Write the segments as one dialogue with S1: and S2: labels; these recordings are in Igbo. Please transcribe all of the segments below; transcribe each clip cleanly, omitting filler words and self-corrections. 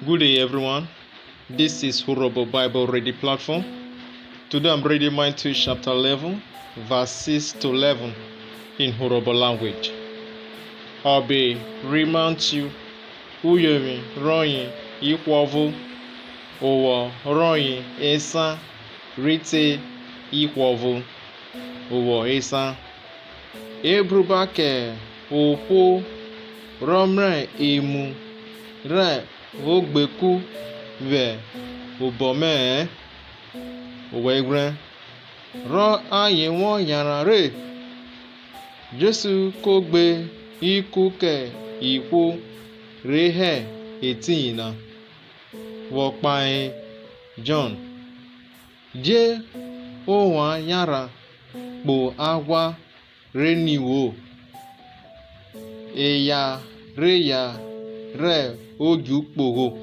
S1: Good day, everyone. This is Hurobo Bible Ready Platform. Today I'm reading Matthew chapter 11, verse 6 to 11 in Hurobo language. I'll be remind you, Uyomi, Royin, Ikwovu, Owo, Royin, Esa, Rite, Ikwovu, Owo, Esa. Ebrubake, Opo, Romre, Emu, Re, Ogbeku, Ve, Obome, Owegre, Ro aye won yara re. Jesu kò gbé ikú kẹ ikú rehe etina. Wọ̀páin John. Je owa yara kpo agwa reniwo. Eya reya re oju kpogo.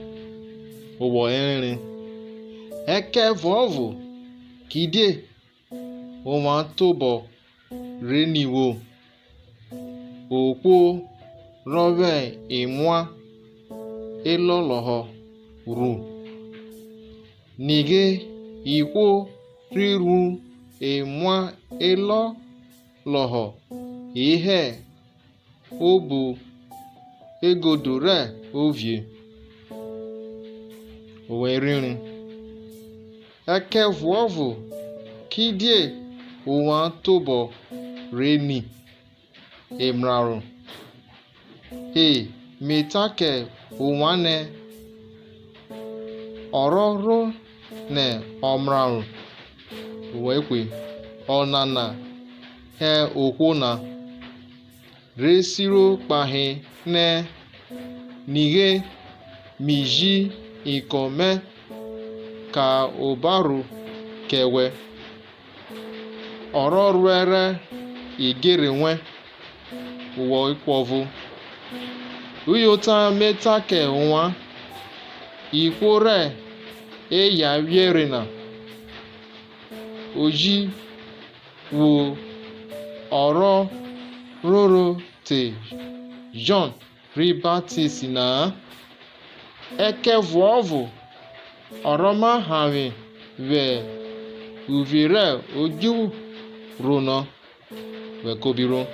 S1: Owo erin. Eke vovo kide owa tobo reniwo. Okwo rowe imwa eloloho ru. Nige ikwo riru imwa eloloho ihe obu egodore ovie. Owe ririn. Eke vuovu kidie owa tobo reni. Emraru. Metake uwane ororo ne omraru. Wekwe onana he okwona resiro pahe ne nige miji ikome ka obaru kewe ororuere igerenwe uwo ikwovu uyota metake nwa ikwore eya wierena oji wo oro roro te John ribatis na ekevuovu oroma hawi ve uvire oju rona ve kobiro.